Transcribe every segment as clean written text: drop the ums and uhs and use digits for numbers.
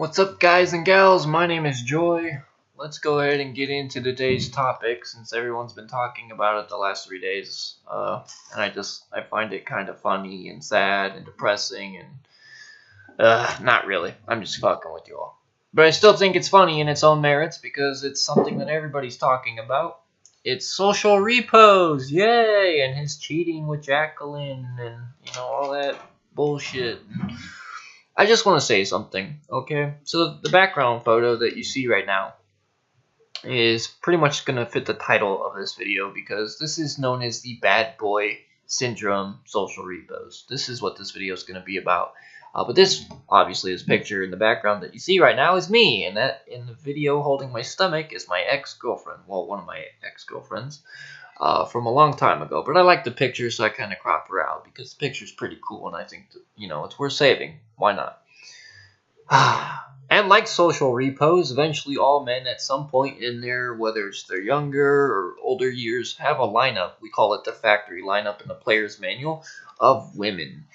What's up, guys and gals? My name is Joy. Let's go ahead and get into today's topic since everyone's been talking about it the last 3 days. And I find it kind of funny and sad and depressing and not really. I'm just fucking with you all. But I still think it's funny in its own merits because it's something that everybody's talking about. It's social repose, yay, and his cheating with Jaclyn and all that bullshit. I just want to say something, okay? So the background photo that you see right now is pretty much going to fit the title of this video because this is known as the bad boy syndrome social repose. This is what this video is going to be about. But this, obviously, this picture in the background that you see right now is me. And that in the video holding my stomach is my ex-girlfriend. Well, one of my ex-girlfriends from a long time ago. But I like the picture, so I kind of crop her out because the picture's pretty cool. And I think, that, it's worth saving. Why not? And like social repose, eventually all men at some point in their, whether it's their younger or older years, have a lineup. We call it the factory lineup in the player's manual of women.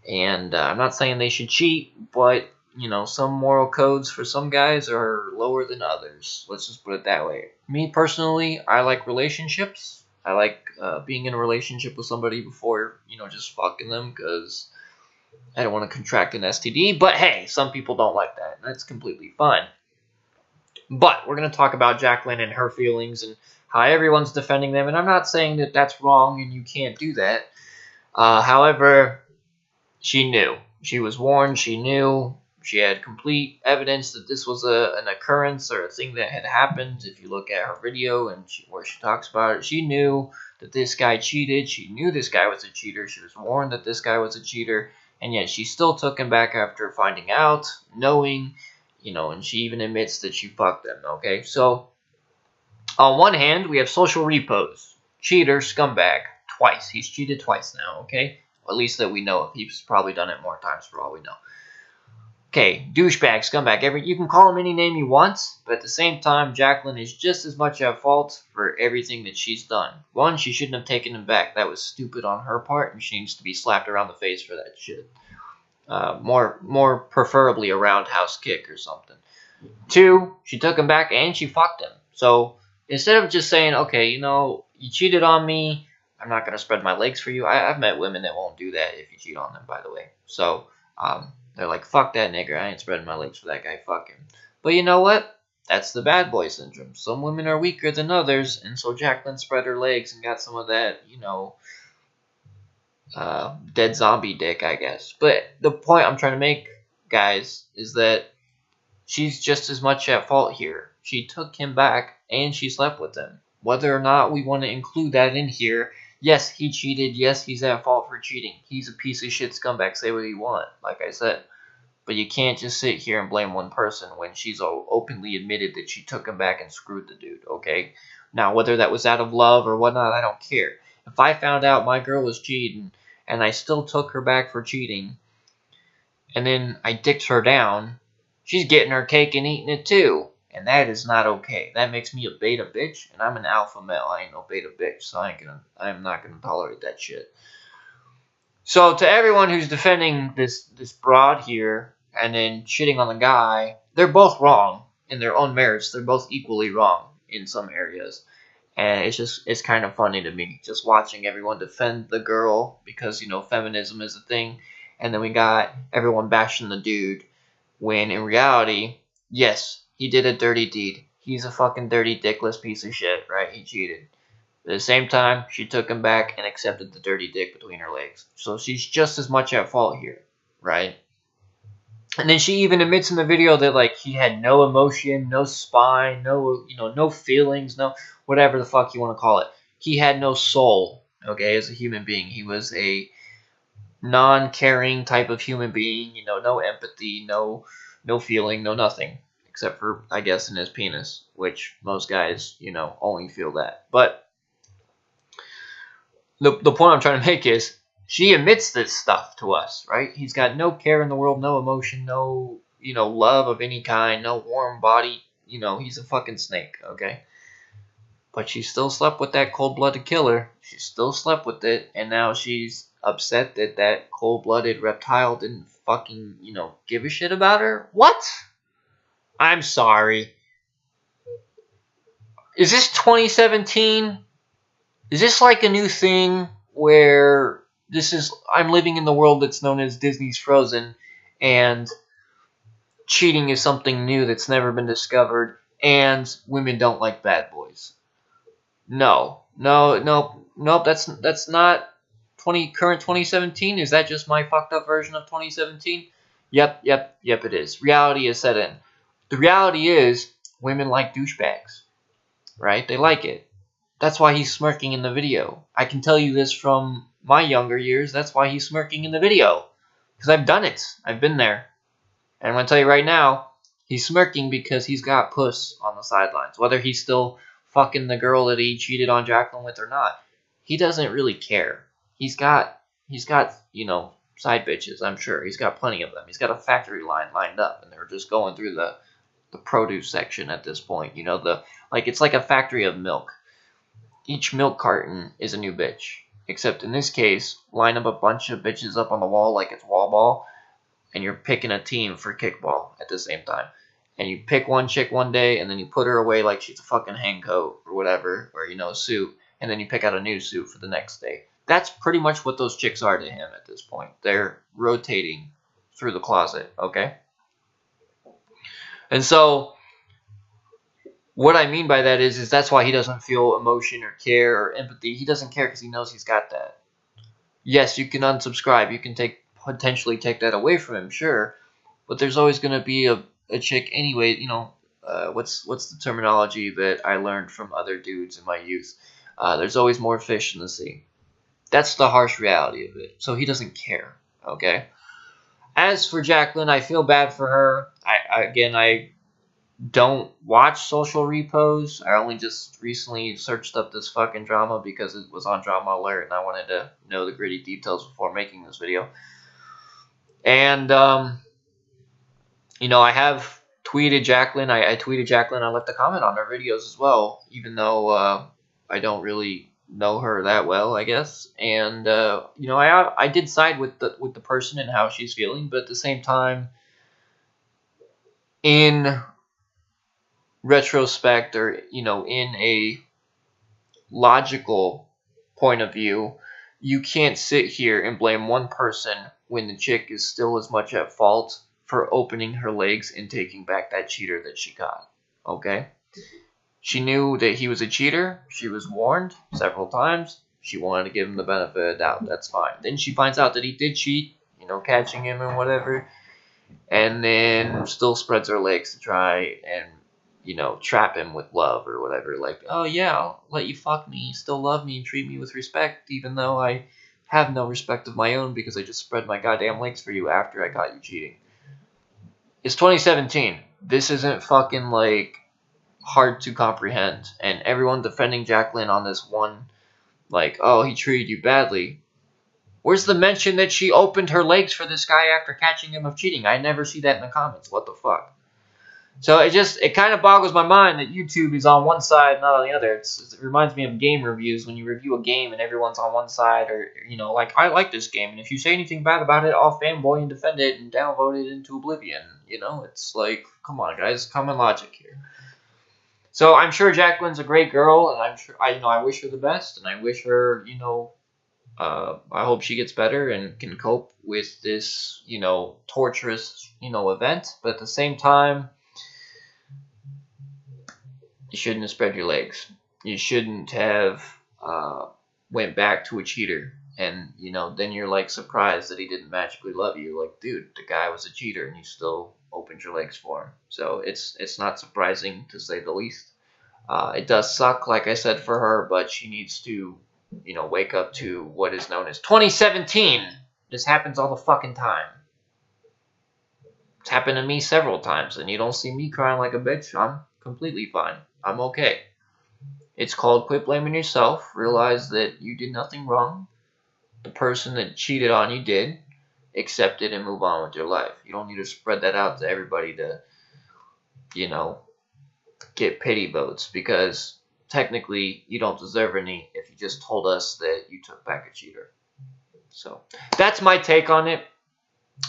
And I'm not saying they should cheat, but, some moral codes for some guys are lower than others. Let's just put it that way. Me, personally, I like relationships. I like being in a relationship with somebody before, just fucking them, because I don't want to contract an STD. But, hey, some people don't like that. That's completely fine. But we're going to talk about Jaclyn and her feelings and how everyone's defending them. And I'm not saying that that's wrong and you can't do that. However, she knew. She was warned. She knew. She had complete evidence that this was an occurrence or a thing that had happened. If you look at her video and where she talks about it, she knew that this guy cheated. She knew this guy was a cheater. She was warned that this guy was a cheater. And yet she still took him back after finding out, knowing, and she even admits that she fucked him, okay? So, on one hand, we have social repose. Cheater, scumbag, twice. He's cheated twice now, okay? At least that we know of. He's probably done it more times for all we know. Okay, douchebag, scumbag. You can call him any name you want, but at the same time, Jaclyn is just as much at fault for everything that she's done. One, she shouldn't have taken him back. That was stupid on her part, and she needs to be slapped around the face for that shit. More preferably a roundhouse kick or something. Two, she took him back and she fucked him. So instead of just saying, okay, you cheated on me, I'm not going to spread my legs for you. I've met women that won't do that if you cheat on them, by the way. So, they're like, fuck that nigger. I ain't spreading my legs for that guy. Fuck him. But you know what? That's the bad boy syndrome. Some women are weaker than others. And so Jaclyn spread her legs and got some of that, dead zombie dick, I guess. But the point I'm trying to make, guys, is that she's just as much at fault here. She took him back and she slept with him. Whether or not we want to include that in here, yes, he cheated. Yes, he's at fault for cheating. He's a piece of shit scumbag. Say what you want, like I said. But you can't just sit here and blame one person when she's openly admitted that she took him back and screwed the dude, okay? Now, whether that was out of love or whatnot, I don't care. If I found out my girl was cheating and I still took her back for cheating and then I dicked her down, she's getting her cake and eating it too. And that is not okay. That makes me a beta bitch, and I'm an alpha male. I ain't no beta bitch, so I'm not gonna tolerate that shit. So to everyone who's defending this broad here and then shitting on the guy, they're both wrong in their own merits. They're both equally wrong in some areas. And it's kind of funny to me just watching everyone defend the girl because, feminism is a thing. And then we got everyone bashing the dude when in reality, yes, he did a dirty deed. He's a fucking dirty, dickless piece of shit, right? He cheated. But at the same time, she took him back and accepted the dirty dick between her legs. So she's just as much at fault here, right? And then she even admits in the video that, he had no emotion, no spine, no feelings, no whatever the fuck you want to call it. He had no soul, okay, as a human being. He was a non-caring type of human being, no empathy, no feeling, no nothing. Except for, I guess, in his penis, which most guys, only feel that. But the point I'm trying to make is she admits this stuff to us, right? He's got no care in the world, no emotion, no, love of any kind, no warm body. He's a fucking snake, okay? But she still slept with that cold-blooded killer. She still slept with it, and now she's upset that cold-blooded reptile didn't fucking, give a shit about her? What? I'm sorry. Is this 2017? Is this like a new thing where I'm living in the world that's known as Disney's Frozen, and cheating is something new that's never been discovered, and women don't like bad boys? No, no, no, nope. That's not current 2017. Is that just my fucked up version of 2017? Yep, yep, yep. It is. Reality is set in. The reality is women like douchebags, right? They like it. That's why he's smirking in the video. I can tell you this from my younger years. That's why he's smirking in the video. Because I've done it. I've been there. And I'm going to tell you right now, he's smirking because he's got puss on the sidelines. Whether he's still fucking the girl that he cheated on Jaclyn with or not, he doesn't really care. He's got, side bitches, I'm sure. He's got plenty of them. He's got a factory line lined up, and they're just going through the produce section at this point. It's like a factory of milk. Each milk carton is a new bitch. Except in this case, line up a bunch of bitches up on the wall like it's wall ball, and you're picking a team for kickball at the same time. And you pick one chick one day, and then you put her away like she's a fucking hangcoat or whatever, or, a suit, and then you pick out a new suit for the next day. That's pretty much what those chicks are to him at this point. They're rotating through the closet, okay? And so what I mean by that is that's why he doesn't feel emotion or care or empathy. He doesn't care because he knows he's got that. Yes, you can unsubscribe. You can potentially take that away from him, sure. But there's always going to be a chick anyway. What's the terminology that I learned from other dudes in my youth? There's always more fish in the sea. That's the harsh reality of it. So he doesn't care, okay? As for Jaclyn, I feel bad for her. I don't watch social repos. I only just recently searched up this fucking drama because it was on Drama Alert and I wanted to know the gritty details before making this video. And, I have tweeted Jaclyn. I tweeted Jaclyn. I left a comment on her videos as well, even though I don't really know her that well, I guess. And, I did side with the person and how she's feeling, but at the same time, in retrospect, or in a logical point of view, you can't sit here and blame one person when the chick is still as much at fault for opening her legs and taking back that cheater that she got. Okay? She knew that he was a cheater. She was warned several times. She wanted to give him the benefit of the doubt. That's fine. Then she finds out that he did cheat, catching him and whatever, and then still spreads her legs to try and trap him with love or whatever. Like, oh yeah, I'll let you fuck me. You still love me and treat me with respect, even though I have no respect of my own because I just spread my goddamn legs for you after I caught you cheating. It's 2017. This isn't fucking, hard to comprehend. And everyone defending Jaclyn on this one, oh, he treated you badly. Where's the mention that she opened her legs for this guy after catching him of cheating? I never see that in the comments. What the fuck? So it kind of boggles my mind that YouTube is on one side, not on the other. It reminds me of game reviews when you review a game and everyone's on one side, or I like this game, and if you say anything bad about it, I'll fanboy and defend it and downvote it into oblivion. It's like, come on, guys, common logic here. So I'm sure Jaclyn's a great girl, and I'm sure I wish her the best, and I wish her I hope she gets better and can cope with this torturous event. But at the same time, you shouldn't have spread your legs. You shouldn't have went back to a cheater, and then you're surprised that he didn't magically love you. Like, dude, the guy was a cheater, and you still opened your legs for him. So it's not surprising, to say the least. It does suck, like I said, for her, but she needs to wake up to what is known as 2017. This happens all the fucking time. It's happened to me several times, and you don't see me crying like a bitch. I'm completely fine. I'm okay. It's called quit blaming yourself. Realize that you did nothing wrong. The person that cheated on you did. Accept it and move on with your life. You don't need to spread that out to everybody to, get pity votes, because technically you don't deserve any if you just told us that you took back a cheater. So that's my take on it.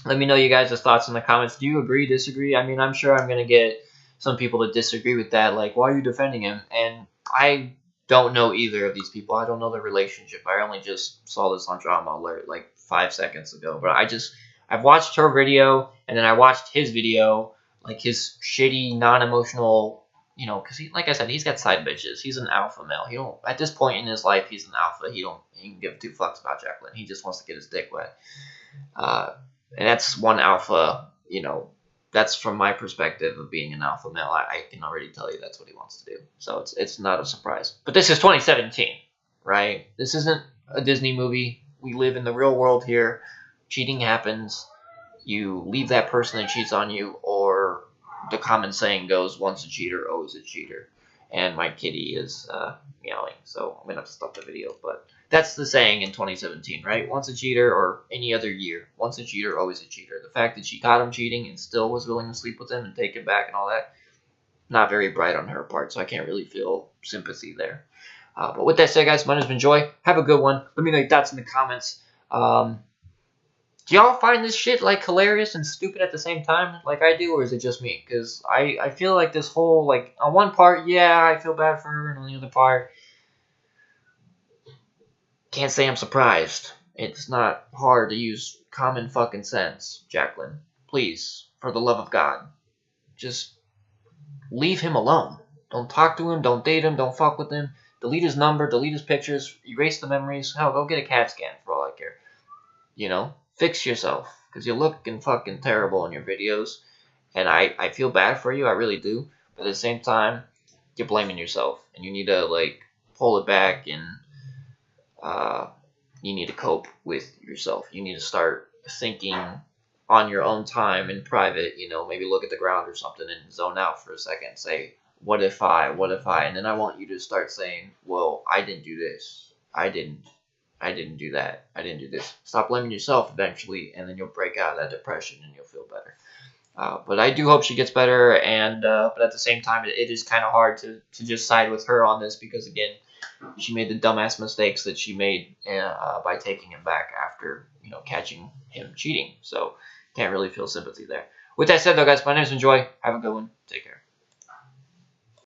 Let me know you guys' thoughts in the comments. Do you agree, disagree? I mean, I'm sure I'm going to get some people that disagree with that, like, why are you defending him? And I don't know either of these people. I don't know their relationship. I only just saw this on Drama Alert like 5 seconds ago. But I've watched her video, and then I watched his video, like his shitty, non-emotional, you know, because like I said, he's got side bitches. He's an alpha male. He don't, at this point in his life, he's an alpha. He can give two fucks about Jaclyn. He just wants to get his dick wet. And that's one alpha, you know, that's from my perspective of being an alpha male. I can already tell you that's what he wants to do. So it's not a surprise. But this is 2017, right? This isn't a Disney movie. We live in the real world here. Cheating happens. You leave that person that cheats on you, or the common saying goes, once a cheater, always a cheater. And my kitty is meowing, so I'm going to have to stop the video. But that's the saying in 2017, right? Once a cheater, or any other year. Once a cheater, always a cheater. The fact that she caught him cheating and still was willing to sleep with him and take him back and all that, not very bright on her part, so I can't really feel sympathy there. But with that said, guys, my name's been Joy. Have a good one. Let me know your thoughts in the comments. Do y'all find this shit, like, hilarious and stupid at the same time like I do, or is it just me? Because I feel like this whole, like, on one part, yeah, I feel bad for her, and on the other part, can't say I'm surprised. It's not hard to use common fucking sense, Jaclyn. Please, for the love of God, just leave him alone. Don't talk to him, don't date him, don't fuck with him. Delete his number, delete his pictures, erase the memories. Hell, go get a CAT scan for all I care. You know? Fix yourself, because you're looking fucking terrible in your videos, and I feel bad for you, I really do, but at the same time, you're blaming yourself, and you need to, like, pull it back, and you need to cope with yourself. You need to start thinking on your own time in private, you know, maybe look at the ground or something and zone out for a second, say, what if I, and then I want you to start saying, well, I didn't do this, I didn't do that. I didn't do this. Stop blaming yourself eventually, and then you'll break out of that depression and you'll feel better. But I do hope she gets better, and but at the same time, it is kind of hard to just side with her on this because, again, she made the dumbass mistakes that she made by taking him back after, you know, catching him cheating. So can't really feel sympathy there. With that said, though, guys, my name's been Joy. Have a good one. Take care.